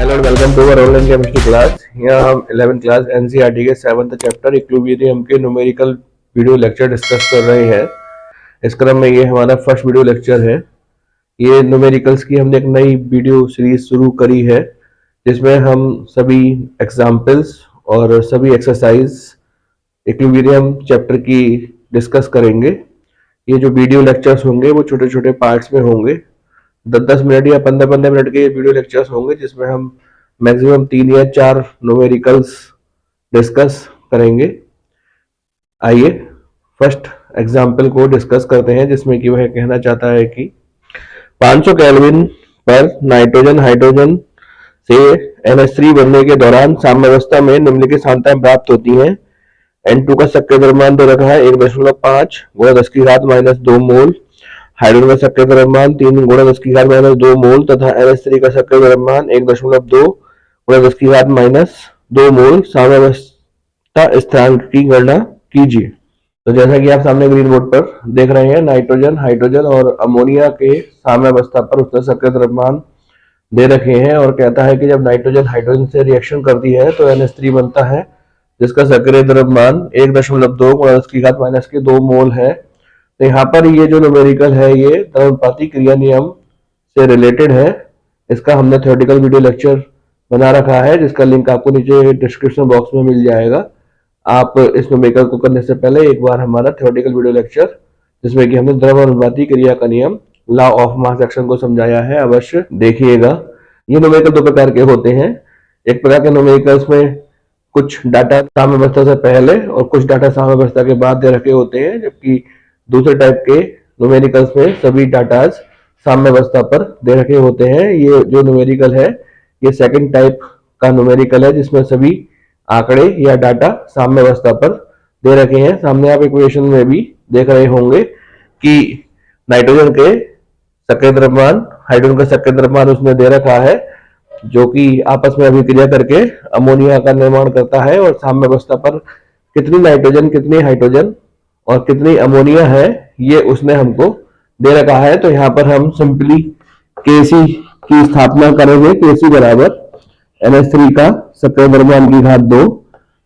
Hello and welcome to our online chemistry class. यहाँ हम 11th class NCERT के 7th chapter equilibrium के numerical video lecture discuss कर रहे हैं। इस क्रम में ये हमारा फर्स्ट वीडियो लेक्चर है। ये न्यूमेरिकल्स की हमने एक नई वीडियो सीरीज शुरू करी है जिसमें हम सभी एग्जाम्पल्स और सभी एक्सरसाइज इक्विलिब्रियम चैप्टर की डिस्कस करेंगे। ये जो वीडियो लेक्चर्स होंगे वो छोटे छोटे पार्ट्स में होंगे। 10-10 मिनट या 15-15 मिनट के वीडियो लेक्चर्स होंगे जिसमें हम मैक्सिमम 3 या 4 न्यूमेरिकल्स डिस्कस करेंगे। आइए फर्स्ट एग्जाम्पल को डिस्कस करते हैं जिसमें कि वह कहना चाहता है कि 500 केल्विन पर नाइट्रोजन हाइड्रोजन से NH3 बनने के दौरान साम्यावस्था में निम्नलिखित सांद्रताएं प्राप्त होती हैं। N2 का सक्रिय द्रव्यमान दे रखा है 1.5 गुणा 10⁻⁻2 मोल, हाइड्रोजन का सक्रिय द्रव्यमान 3 गुणा 10⁻⁻2 मोल तथा NH3 का सक्रिय द्रव्यमान 1.2 गुणा 10⁻⁻2 मोल। साम्यावस्था स्थिरांक की गणना कीजिए। तो जैसा कि आप सामने ग्रीन बोर्ड पर देख रहे हैं, नाइट्रोजन हाइड्रोजन और अमोनिया के साम्यावस्था पर उसने सक्रिय द्रव्यमान दे रखे हैं और कहता है कि जब नाइट्रोजन हाइड्रोजन से रिएक्शन करती है तो NH3 बनता है जिसका सक्रिय द्रव्यमान 1.2 गुणा 10⁻⁻2 मोल है। तो यहाँ पर ये जो न्यूमेरिकल है ये द्रव्यपाती क्रिया नियम से रिलेटेड है। इसका हमने थ्योरेटिकल वीडियो लेक्चर बना रखा है जिसका लिंक आपको नीचे डिस्क्रिप्शन बॉक्स में मिल जाएगा। आप इस न्यूमेरिकल को करने से पहले एक बार हमारा थ्योरेटिकल वीडियो लेक्चर जिसमें कि हमने द्रव्यपाती क्रिया का नियम लॉ ऑफ मास एक्शन को समझाया है, अवश्य देखिएगा। ये न्यूमेरिकल दो प्रकार के होते हैं। एक प्रकार के न्यूमेरिकल्स में कुछ डाटा साम्यावस्था से पहले और कुछ डाटा साम्यावस्था के बाद दे रखे होते हैं, जबकि दूसरे टाइप के न्यूमेरिकल्स में सभी डाटा साम्यावस्था पर दे रखे होते हैं। ये जो न्यूमेरिकल है ये सेकंड टाइप का न्यूमेरिकल है जिसमें सभी आंकड़े या डाटा साम्यावस्था पर दे रखे हैं। सामने आप इक्वेशन में भी देख रहे होंगे कि नाइट्रोजन के सक्रिय द्रव्यमान हाइड्रोजन का सक्रिय द्रव्यमान उसने दे रखा है जो कि आपस में अभिक्रिया करके अमोनिया का निर्माण करता है, और साम्यावस्था पर कितनी नाइट्रोजन कितनी हाइड्रोजन और कितनी अमोनिया है ये उसने हमको दे रखा है। तो यहाँ पर हम सिंपली Kc की स्थापना करेंगे। Kc बराबर NH3 का सक्रिय द्रव्यमान की घात 2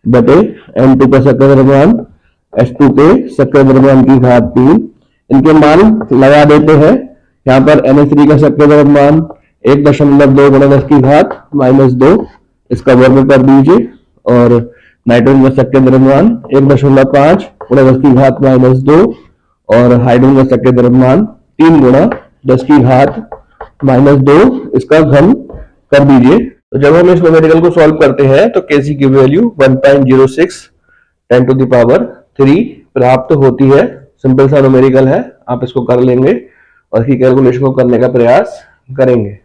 बटे N2 का सक्रिय द्रव्यमान H2 के सक्रिय द्रव्यमान की घात 3। इनके मान लगा देते हैं। यहाँ पर NH3 का सक्रिय द्रव्यमान 1.2 गुणा 10⁻⁻2 इसका वर्ग कर दीजिए, और नाइट्रोजन का सक्रिय द्रव्यमान 1.5 गुणा 10⁻⁻2 और हाइड्रोजन का सक्रिय द्रव्यमान 3 गुणा 10⁻⁻2 इसका घन कर दीजिए। तो जब हम इस न्यूमेरिकल को सॉल्व करते हैं तो Kc की वैल्यू 1.06 10⁻³ प्राप्त होती है। सिंपल सा न्यूमेरिकल है, आप इसको कर लेंगे और इसकी कैलकुलेशन को करने का प्रयास करेंगे।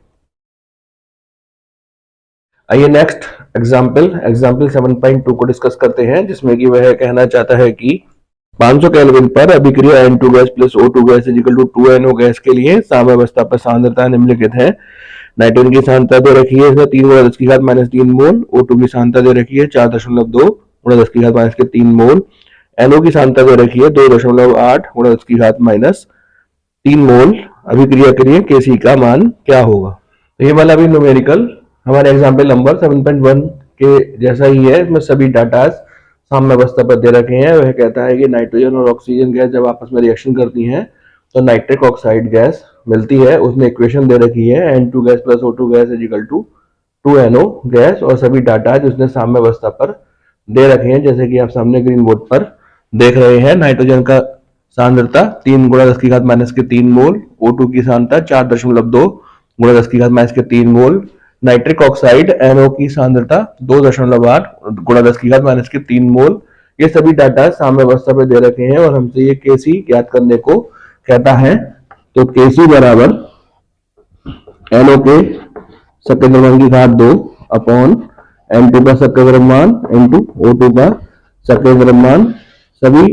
आइए नेक्स्ट एग्जाम्पल 7.2 को डिस्कस करते हैं जिसमें कि वह कहना चाहता है कि 500 केल्विन पर अभिक्रिया N2 gas plus O2 gas equal to 2NO gas के लिए साम्यावस्था पर सांद्रता निम्नलिखित है। नाइट्रोजन की सांद्रता दे रखी है इसमें 3 गुणा 10⁻³ मोल, O2 की सांद्रता दे रखी है 4.2 गुणा 10⁻³ मोल, NO की सांद्रता दे रखी है 2.8 गुणा 10⁻³ मोल। अभिक्रिया के लिए Kc का मान क्या होगा? तो ये वाला भी न्यूमेरिकल हमारे एग्जाम्पल नंबर 7.1 के जैसा ही है। इसमें सभी डाटा साम्यावस्था पर दे रखे हैं। वह कहता है कि नाइट्रोजन और ऑक्सीजन गैस जब आपस में रिएक्शन करती हैं तो नाइट्रिक ऑक्साइड गैस मिलती है। उसने इक्वेशन दे रखी है N2 gas plus O2 gas is equal to 2NO gas, और सभी डाटा जिसने साम्यावस्था पर दे रखे हैं जैसे कि आप सामने ग्रीन बोर्ड पर देख रहे हैं। नाइट्रोजन का सांद्रता 3 गुणा 10⁻³ मोल, O2 की सांद्रता 4.2 गुणा 10⁻³ मोल, नाइट्रिक ऑक्साइड NO की सांद्रता 2.8 गुणा 10⁻³ मोल। ये सभी डाटा साम्यावस्था पे दे रखे हैं और हमसे ये Kc ज्ञात करने को कहता है। तो Kc बराबर NO के सक्रिय द्रव्यमान की घात 2 अपॉन N2 का सक्रिय द्रव्यमान इंटू O2 का सक्रिय द्रव्यमान। सभी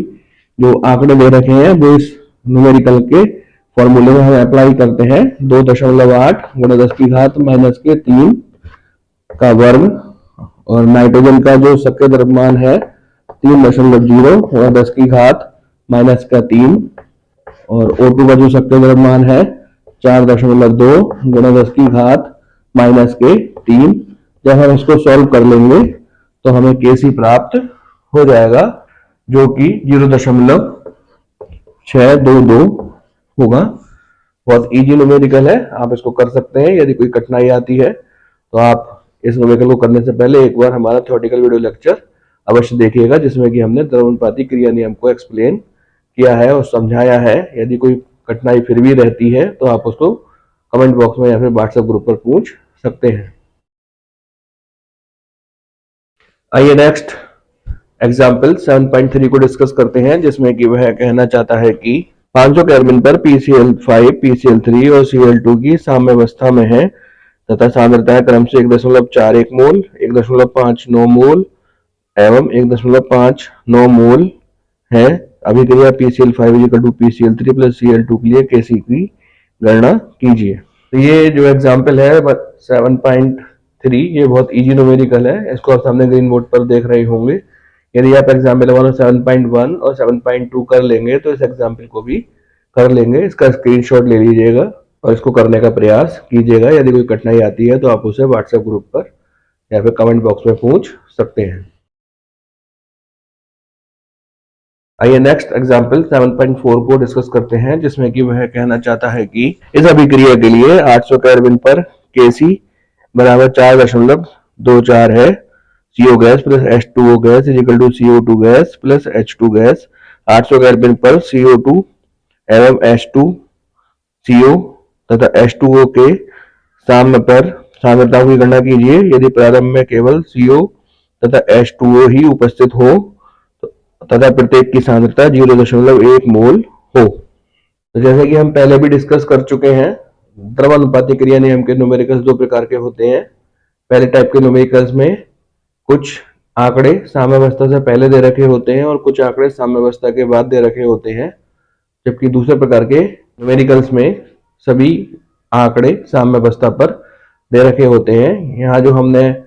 जो आंकड़े दे रखे हैं वो इस न्यूमेरिकल के फॉर्मूले में हम अप्लाई करते हैं। 2.8 गुणा 10⁻³ का वर्ग, और नाइट्रोजन का जो सक्रिय द्रव्यमान है 3.0 गुणा 10⁻³ और O2 का जो सक्रिय द्रव्यमान है 4.2 गुणा 10⁻³ जब हम इसको सॉल्व कर लेंगे तो हमें केसी प्राप्त हो जाएगा, जो कि 0.622 होगा। बहुत इजी न्यूमेरिकल है, आप इसको कर सकते हैं। यदि कोई कठिनाई आती है तो आप इस न्यूमेरिकल को करने से पहले एक बार हमारा थ्योरेटिकल वीडियो लेक्चर अवश्य देखिएगा, जिसमें कि हमने द्रव्यानुपाती क्रिया नियम को एक्सप्लेन किया है और समझाया है। यदि कोई कठिनाई फिर भी रहती है तो आप उसको कमेंट बॉक्स में या फिर व्हाट्सएप ग्रुप पर पूछ सकते हैं। आइए नेक्स्ट एग्जाम्पल 7.3 को डिस्कस करते हैं, जिसमें कि वह कहना चाहता है कि 500 केल्विन पर PCl5, PCl3 और Cl2 की साम्यावस्था में है तथा सांद्रता क्रम से 1.41 मोल, 1.59 मोल एवं 1.59 मोल है। अभिक्रिया PCl5 PCl3 प्लस Cl2 के लिए Kc की गणना कीजिए। तो ये जो एग्जाम्पल है 7.3, ये बहुत इजी न्यूमेरिकल है। इसको आप सामने ग्रीन बोर्ड पर देख रहे होंगे। यदि आप एग्जाम्पल 1 और 7.1 और 7.2 कर लेंगे तो इस एग्जाम्पल को भी कर लेंगे। इसका स्क्रीनशॉट ले लीजिएगा और इसको करने का प्रयास कीजिएगा। यदि कोई कठिनाई आती है तो आप उसे व्हाट्सएप ग्रुप पर या फिर कमेंट बॉक्स में पूछ सकते हैं। आइए नेक्स्ट एग्जाम्पल 7.4 को डिस्कस करते हैं, जिसमें कि वह कहना चाहता है कि इस अभिक्रिया के लिए 800 केल्विन पर Kc बराबर 4.24 है। CO gas plus H2O gas equal to CO2 gas plus H2 gas. 800 kelvin पर CO2 एवं H2CO तथा H2O के साम्य पर सांद्रताओं की गणना कीजिए। यदि प्रारंभ में केवल CO तथा H2O ही उपस्थित हो तथा प्रत्येक की सांद्रता 0.1 मोल हो। तो जैसे कि हम पहले भी डिस्कस कर चुके हैं, द्रव्यानुपाती क्रिया नियम के न्यूमेरिकल्स दो प्रकार के होते हैं। पहले टाइप के न्यूमेरिकल्स में कुछ आंकड़े साम्यावस्था से पहले दे रखे होते हैं और कुछ आंकड़े साम्यावस्था के बाद दे रखे होते हैं, जबकि दूसरे प्रकार के न्यूमेरिकल्स में सभी आंकड़े साम्यावस्था पर दे रखे होते हैं। यहाँ जो हमने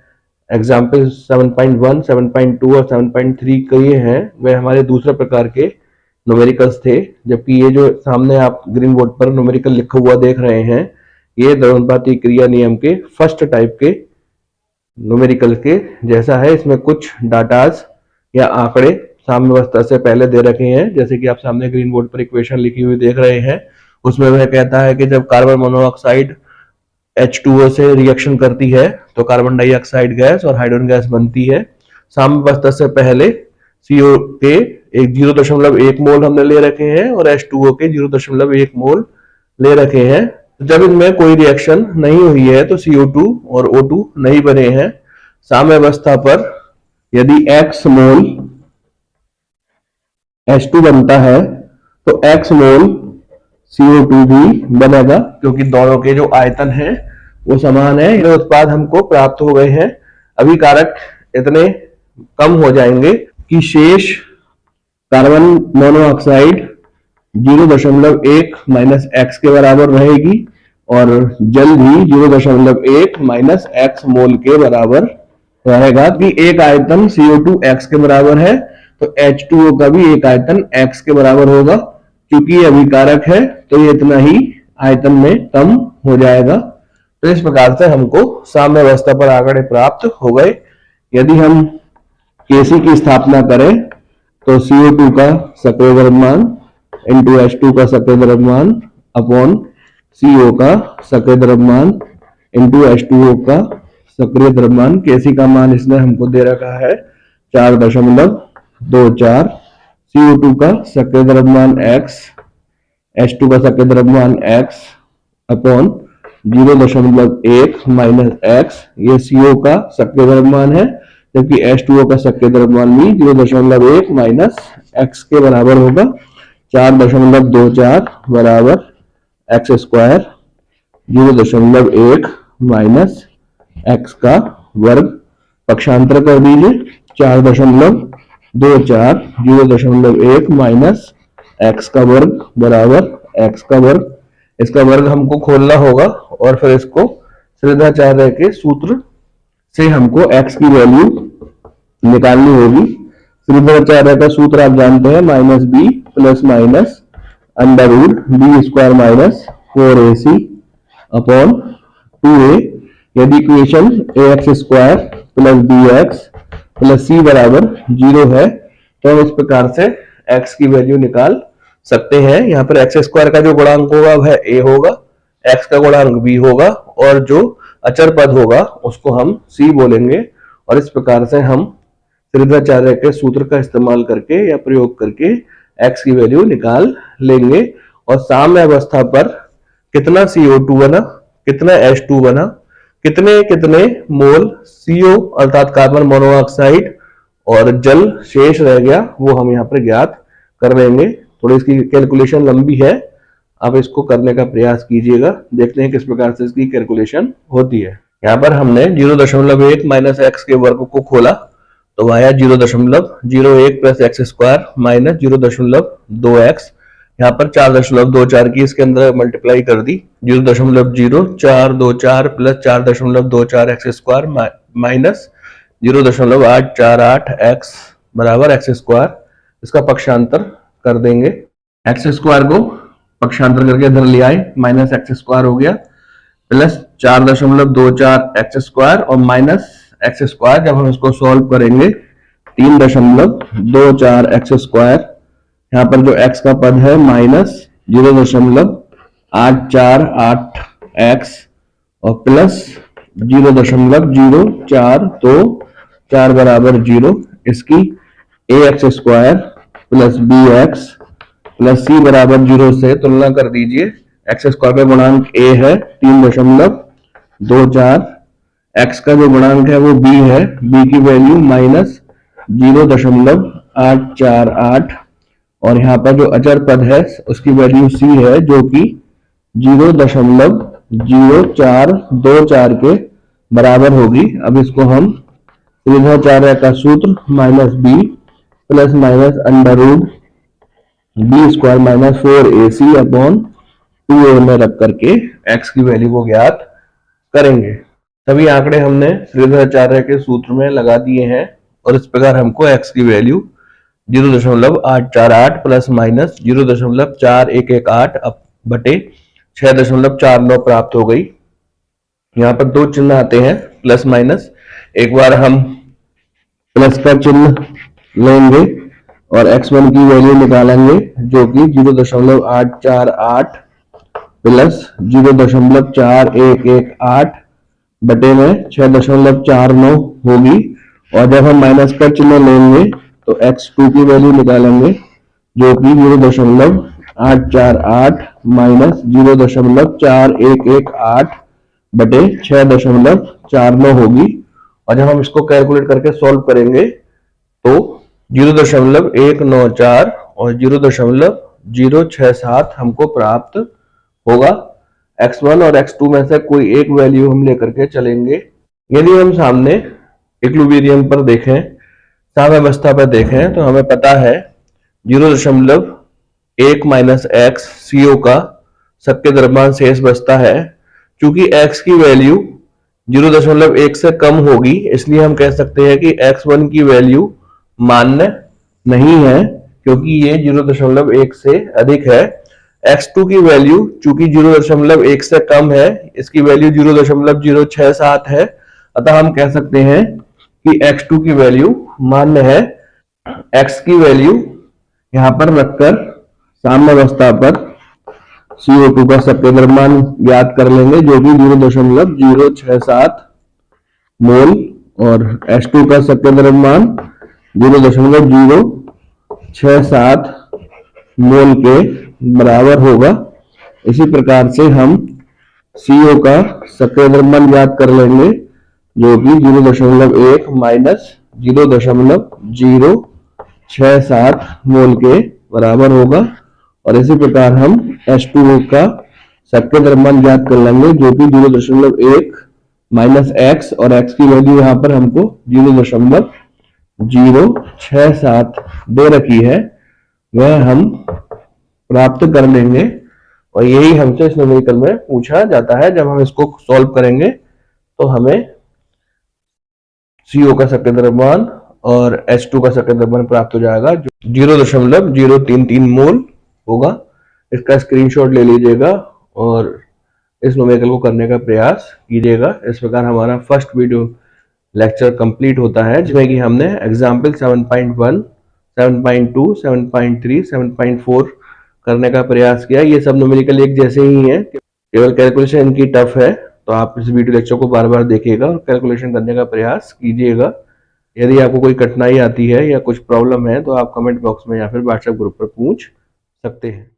एग्जाम्पल 7.1, 7.2 और 7.3 किए हैं वे हमारे दूसरे प्रकार के न्यूमेरिकल्स थे, जबकि ये जो सामने आप ग्रीन बोर्ड पर न्यूमेरिकल लिखा हुआ देख रहे हैं ये द्रव्यानुपाती क्रिया नियम के फर्स्ट टाइप के न्यूमेरिकल के जैसा है। इसमें कुछ डाटाज या आंकड़े साम्यावस्था से पहले दे रखे हैं, जैसे कि आप सामने ग्रीन बोर्ड पर इक्वेशन लिखी हुई देख रहे हैं। उसमें वह कहता है कि जब कार्बन मोनोऑक्साइड H2O से रिएक्शन करती है तो कार्बन डाइऑक्साइड गैस और हाइड्रोजन गैस बनती है। साम्यावस्था से पहले CO के 0.1 मोल हमने ले रखे हैं और H2O के 0.1 मोल ले रखे हैं। जब इनमें कोई रिएक्शन नहीं हुई है तो CO2 और O2 नहीं बने हैं। साम्यावस्था पर यदि X मोल H2 बनता है तो X मोल CO2 भी बनेगा, क्योंकि दोनों के जो आयतन है वो समान है। ये उत्पाद हमको प्राप्त हो गए हैं। अभिकारक इतने कम हो जाएंगे कि शेष कार्बन मोनोऑक्साइड 0.1 माइनस एक्स के बराबर रहेगी और जल भी 0.1 माइनस एक्स मोल के बराबर रहेगा। कि एक आयतन CO2 x के बराबर है तो H2O का भी एक आयतन x के बराबर होगा। क्योंकि ये अभिकारक है तो ये इतना ही आयतन में कम हो जाएगा। तो इस प्रकार से हमको साम्यावस्था पर आंकड़े प्राप्त हो गए। यदि हम Kc की स्थापना करें तो CO2 का सक्रिय द्रव्यमान इंटू H2 का सक्रिय द्रव्यमान अपॉन CO का सक्रिय द्रव्यमान इंटू H2O का सक्रिय द्रव्यमान। Kc का मान इसने हमको दे रखा है 4.24। CO2 का सक्रिय द्रव्यमान x, H2 का सक्रिय द्रव्यमान x अपॉन 0.1 माइनस x, ये CO का सक्रिय द्रव्यमान है, जबकि H2O का सक्रिय द्रव्यमान भी 0.1 माइनस x के बराबर होगा। 4.24 बराबर x स्क्वायर 0.1 माइनस x का वर्ग। पक्षांतर कर दीजिए 4.24 0.1 माइनस x का वर्ग बराबर x का वर्ग। इसका वर्ग हमको खोलना होगा और फिर इसको श्रीधाचार्य के सूत्र से हमको x की वैल्यू निकालनी होगी। श्रीधाचार्य का सूत्र आप जानते हैं, minus B plus minus under root B square minus 4ac upon 2a। यदि equation ax square plus bx plus c बराबर 0 है तो हम इस प्रकार से x की वैल्यू निकाल सकते हैं। यहाँ पर एक्स स्क्वायर का जो गुणांक होगा वह a होगा, x का गुणांक b होगा और जो अचर पद होगा उसको हम c बोलेंगे। और इस प्रकार से हम श्रीधराचार्य के सूत्र का इस्तेमाल करके या प्रयोग करके x की वैल्यू निकाल लेंगे। और साम्य अवस्था पर कितना CO2 बना, कितना H2 बना, कितने कितने मोल CO अर्थात कार्बन मोनोऑक्साइड और जल शेष रह गया वो हम यहाँ पर ज्ञात कर लेंगे। थोड़ी इसकी कैलकुलेशन लंबी है, आप इसको करने का प्रयास कीजिएगा। देखते हैं किस प्रकार से इसकी कैलकुलेशन होती है। यहाँ पर हमने 0.1 माइनस एक्स के वर्ग को खोला तो आया 0.01 plus x square minus 0.2x। यहाँ पर 4.24 की इसके अंदर मल्टीप्लाई कर दी, 0.0424 plus 4.24 x square minus 0.848 x बराबर एक्स स्क्वायर। इसका पक्षांतर कर देंगे, एक्स स्क्वायर को पक्षांतर करके इधर ले आए, माइनस एक्स स्क्वायर हो गया प्लस 4.24 एक्स स्क्वायर और माइनस एक्स स्क्वायर। जब हम इसको सॉल्व करेंगे 3.24 एक्स स्क्वायर, यहाँ पर जो x का पद है माइनस 0.848 एक्स और प्लस 0.04 तो 4 बराबर 0। इसकी ax square plus bx plus c बराबर 0 से तुलना कर दीजिए। एक्स स्क्वायर का गुणांक a है 3.24, x का जो गुणांक है वो b है, b की वैल्यू माइनस 0.848 और यहाँ पर जो अचर पद है उसकी वैल्यू c है जो कि 0.0424 के बराबर होगी। अब इसको हम श्रीधराचार्य का सूत्र minus b plus minus under root B square minus 4ac upon 2a में रख करके x की वैल्यू को ज्ञात करेंगे। सभी आंकड़े हमने श्रीधराचार्य के सूत्र में लगा दिए हैं और इस प्रकार हमको x की वैल्यू 0.848 प्लस माइनस 0.4118 बटे 6.49 प्राप्त हो गई। यहाँ पर दो चिन्ह आते हैं प्लस माइनस, एक बार हम प्लस का चिन्ह लेंगे और x1 की वैल्यू निकालेंगे जो कि 0.848 प्लस 0.4118 बटे में 6.49 होगी। और जब हम माइनस का चिन्ह लेंगे तो x2 की वैल्यू निकालेंगे जो कि 0.848 माइनस 0.4118 बटे 6.49 होगी। और जब हम इसको कैलकुलेट करके सॉल्व करेंगे तो 0.194 और 0.067 हमको प्राप्त होगा। x1 और x2 में से कोई एक वैल्यू हम लेकर के चलेंगे। यदि हम सामने इक्विलिब्रियम पर देखें, साम्यावस्था पर देखें तो हमें पता है 0.1 माइनस एक्स CO का सबके द्रव्यमान शेष बचता है। चूंकि x की वैल्यू 0.1 से कम होगी इसलिए हम कह सकते हैं कि x1 की वैल्यू मान्य नहीं है क्योंकि ये 0.1 से अधिक है। x2 की वैल्यू चूंकि 0.1 से कम है, इसकी वैल्यू 0.067 है, अतः हम कह सकते हैं कि x2 की वैल्यू मान्य है। x की वैल्यू यहां पर रखकर साम्यावस्था पर CO2 का सबके द्रव्यमान ज्ञात कर लेंगे जो कि 0.067 मोल और H2 का सबके द्रव्यमान 0.067 मोल के बराबर होगा। इसी प्रकार से हम CO का सक्रिय द्रव्यमान ज्ञात कर लेंगे जो कि 0.1 माइनस 0.067 मोल के बराबर होगा। और इसी प्रकार हम H2O का सक्रिय द्रव्यमान ज्ञात कर लेंगे जो कि 0.1 माइनस x और x की वैल्यू यहाँ पर हमको 0.067 दे रखी है, वह हम प्राप्त कर लेंगे। और यही हमसे इस न्यूमेरिकल में पूछा जाता है। जब हम इसको सॉल्व करेंगे तो हमें CO का सक्रिय द्रव्यमान और H2 का सक्रिय द्रव्यमान प्राप्त हो जाएगा जो 0.033 मोल होगा। इसका स्क्रीनशॉट ले लीजिएगा और इस न्यूमेरिकल को करने का प्रयास कीजिएगा। इस प्रकार हमारा फर्स्ट वीडियो लेक्चर कंप्लीट होता है, जिसमें कि हमने एग्जाम्पल 7.1, 7.2, 7.3, 7.4 करने का प्रयास किया। ये सब न्यूमेरिकल एक जैसे ही हैं, केवल कैलकुलेशन इनकी टफ है। तो आप इस वीडियो लेक्चर को बार बार देखिएगा और कैलकुलेशन करने का प्रयास कीजिएगा। यदि आपको कोई कठिनाई आती है या कुछ प्रॉब्लम है तो आप कमेंट बॉक्स में या फिर व्हाट्सएप ग्रुप पर पूछ सकते हैं।